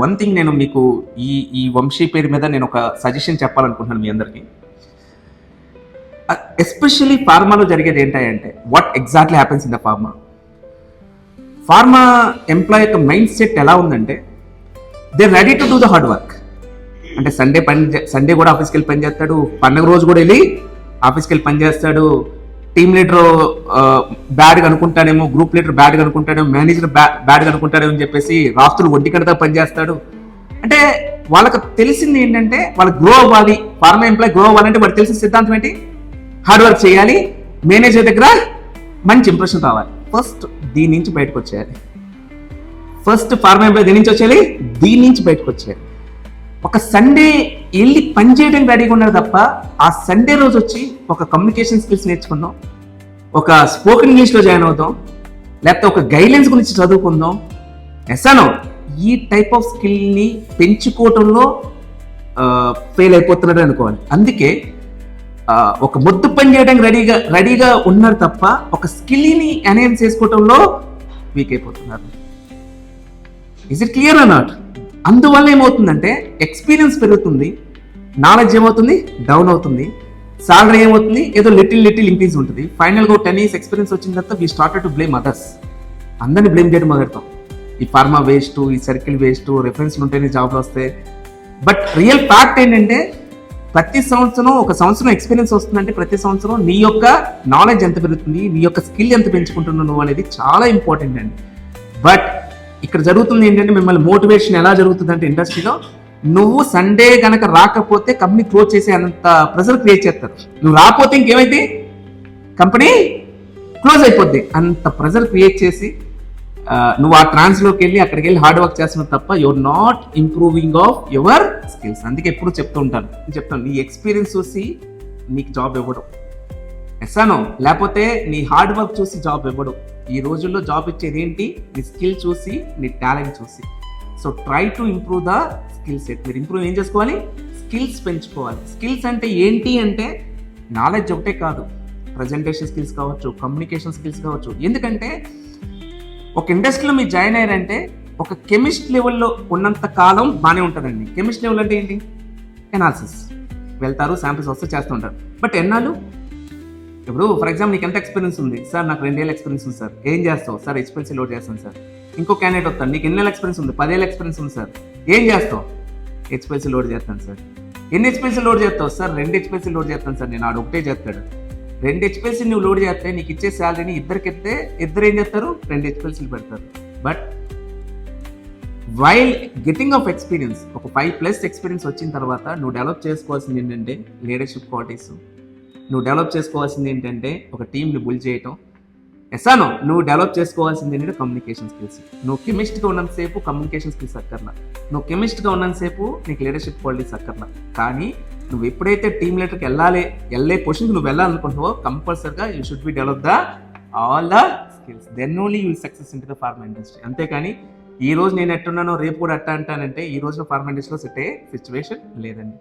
One thing నేను మీకు ఈ ఈ వంశీ పేరు మీద నేను ఒక సజెషన్ చెప్పాలనుకుంటున్నాను మీ అందరికీ. ఎస్పెషల్లీ ఫార్మాలో జరిగేది ఏంటంటే what exactly happens in the pharma employee యొక్క మైండ్ సెట్ ఎలా ఉందంటే they ready to do the hard work. అంటే సండే కూడా ఆఫీస్కి వెళ్ళి పని చేస్తాడు, పండగ రోజు కూడా వెళ్ళి ఆఫీస్కి వెళ్ళి పని చేస్తాడు, టీమ్ లీడర్ బ్యాడ్గా అనుకుంటాడేమో, గ్రూప్ లీడర్ బ్యాడ్గా అనుకుంటాడేమో, మేనేజర్ బ్యాడ్గా అనుకుంటాడేమో అని చెప్పేసి రాత్రులు ఒంటి గంటతో పనిచేస్తాడు. అంటే వాళ్ళకి తెలిసింది ఏంటంటే వాళ్ళు గ్రో అవ్వాలి, ఫార్మా ఎంప్లాయ్ గ్రో అవ్వాలంటే వాళ్ళకి తెలిసిన సిద్ధాంతం ఏంటి? హార్డ్ వర్క్ చేయాలి, మేనేజర్ దగ్గర మంచి ఇంప్రెషన్ రావాలి. ఫస్ట్ దీని నుంచి బయటకు వచ్చేయాలి. ఫస్ట్ ఫార్మా ఎంప్లాయ్ దీని నుంచి వచ్చేయాలి, దీని నుంచి బయటకు వచ్చేయాలి. ఒక సండే వెళ్ళి పని చేయడానికి రెడీగా ఉన్నారు తప్ప ఆ సండే రోజు వచ్చి ఒక కమ్యూనికేషన్ స్కిల్స్ నేర్చుకుందాం, ఒక స్పోకెన్ ఇంగ్లీష్లో జాయిన్ అవుదాం, లేకపోతే ఒక గైడ్లైన్స్ గురించి చదువుకుందాం, ఎస్ఆనో ఈ టైప్ ఆఫ్ స్కిల్ని పెంచుకోవటంలో ఫెయిల్ అయిపోతున్నాడు అనుకోవాలి. అందుకే ఒక మొద్దు పని చేయడానికి రెడీగా ఉన్నారు తప్ప ఒక స్కిల్ని ఎన్హాన్స్ చేసుకోవటంలో వీక్ అయిపోతున్నారు. Is it clear or not? అందువల్ల ఏమవుతుందంటే ఎక్స్పీరియన్స్ పెరుగుతుంది, నాలెడ్జ్ ఏమవుతుంది డౌన్ అవుతుంది, సాలరీ ఏమవుతుంది ఏదో లిటిల్ ఇంక్రీజ్ ఉంటుంది. ఫైనల్గా 10 years ఎక్స్పీరియన్స్ వచ్చిన తర్వాత we started to blame others. అందరినీ బ్లేమ్ చేయడం మొదలుతాం. ఈ ఫార్మా వేస్ట్, ఈ సర్కిల్ వేస్ట్, రెఫరెన్స్లు ఉంటేనే జాబ్లు వస్తాయి. బట్ రియల్ ఫ్యాక్ట్ ఏంటంటే ప్రతి సంవత్సరం ఒక సంవత్సరం ఎక్స్పీరియన్స్ వస్తుందంటే ప్రతి సంవత్సరం నీ యొక్క నాలెడ్జ్ ఎంత పెరుగుతుంది, నీ యొక్క స్కిల్ ఎంత పెంచుకుంటున్నావు నువ్వు అనేది చాలా ఇంపార్టెంట్ అండి. బట్ ఇక్కడ జరుగుతుంది ఏంటంటే మిమ్మల్ని మోటివేషన్ ఎలా జరుగుతుంది అంటే ఇండస్ట్రీలో నువ్వు సండే కనుక రాకపోతే కంపెనీ క్లోజ్ చేసే అంత ప్రెషర్ క్రియేట్ చేస్తారు. నువ్వు రాకపోతే ఇంకేమైతే కంపెనీ క్లోజ్ అయిపోద్ది అంత ప్రెషర్ క్రియేట్ చేసి నువ్వు ఆ ట్రాన్స్లోకి వెళ్ళి అక్కడికి వెళ్ళి హార్డ్ వర్క్ చేస్తున్నావు తప్ప your not improving of your skills. అందుకే ఎప్పుడు చెప్తాను నీ ఎక్స్పీరియన్స్ చూసి నీకు జాబ్ ఇవ్వడం ఎస్సానో, లేకపోతే నీ హార్డ్ వర్క్ చూసి జాబ్ ఇవ్వడం. ఈ రోజుల్లో జాబ్ ఇచ్చేది ఏంటి? నీ స్కిల్ చూసి, నీ టాలెంట్ చూసి. So try to improve the skill set. మీరు ఇంప్రూవ్ ఏం చేసుకోవాలి? స్కిల్స్ పెంచుకోవాలి. స్కిల్స్ అంటే ఏంటి అంటే నాలెడ్జ్ ఒకటే కాదు, ప్రజెంటేషన్ స్కిల్స్ కావచ్చు, కమ్యూనికేషన్ స్కిల్స్ కావచ్చు. ఎందుకంటే ఒక ఇండస్ట్రీలో మీరు జాయిన్ అయ్యారంటే ఒక కెమిస్ట్ లెవెల్లో ఉన్నంత కాలం బాగానే ఉంటుందండి. కెమిస్ట్ లెవెల్ అంటే ఏంటి? ఎనాలిసిస్. వెళ్తారు, శాంపిల్స్ వస్తే చేస్తూ ఉంటారు. బట్ ఎన్నాళ్ళు? ఇప్పుడు ఫర్ ఎగ్జాంపుల్ నీకు ఎంత ఎక్స్పీరియన్స్ ఉంది సార్? నాకు 2 years ఎక్స్పీరియన్స్ ఉంది సార్. ఏం చేస్తావు సార్? హెచ్పిఎల్సీ లోడ్ చేస్తాను సార్. ఇంకో క్యాండిడేట్ వస్తాను, నీకు 8 years ఎక్స్పీరియన్స్ ఉంది, 10 years ఎక్స్పీరియన్స్ ఉంది సార్. ఏం చేస్తావు? హెచ్పిఎల్సీ లోడ్ చేస్తాను సార్. ఎన్ని హెచ్పిఎల్సీ లోడ్ చేస్తావు సార్? 2 హెచ్పిఎల్సీ లోడ్ చేస్తాను సార్. నేను ఆడు ఒకటే చేస్తాడు. 2 హెచ్పిఎల్సీ నువ్వు లోడ్ చేస్తే నీకు ఇచ్చే శాలరీని ఇద్దరికిస్తే ఇద్దరు ఏం చేస్తారు? 2 హెచ్పిఎల్సీలు పెడతారు. But while getting of experience, ఒక 5+ ఎక్స్పీరియన్స్ వచ్చిన తర్వాత నువ్వు డెవలప్ చేసుకోవాల్సింది ఏంటంటే లీడర్షిప్ క్వాలిటీస్. నువ్వు డెవలప్ చేసుకోవాల్సింది ఏంటంటే ఒక టీంని బిల్డ్ చేయటం. ఎస్సానో నువ్వు డెవలప్ చేసుకోవాల్సింది ఏంటంటే కమ్యూనికేషన్ స్కిల్స్. నువ్వు కెమిస్ట్గా ఉన్నంతసేపు కమ్యూనికేషన్ స్కిల్స్ అక్కర్లా, నువ్వు కెమిస్ట్గా ఉన్నంతసేపు నీకు లీడర్షిప్ క్వాలిటీస్ అక్కర్లా. కానీ నువ్వు ఎప్పుడైతే టీమ్ లీడర్కి వెళ్ళే పొజిషన్కి నువ్వు వెళ్ళాలనుకుంటావో కంపల్సరిగా you should be develop all the skills. Then only you will success in to the pharma industry. అంతేకాని ఈ రోజు నేను ఎట్టున్నానో రేపు కూడా అట్ట అంటానంటే ఈ రోజు ఫార్మా ఇండస్ట్రీలో సెట్ అయ్యే సిచ్యువేషన్ లేదండి.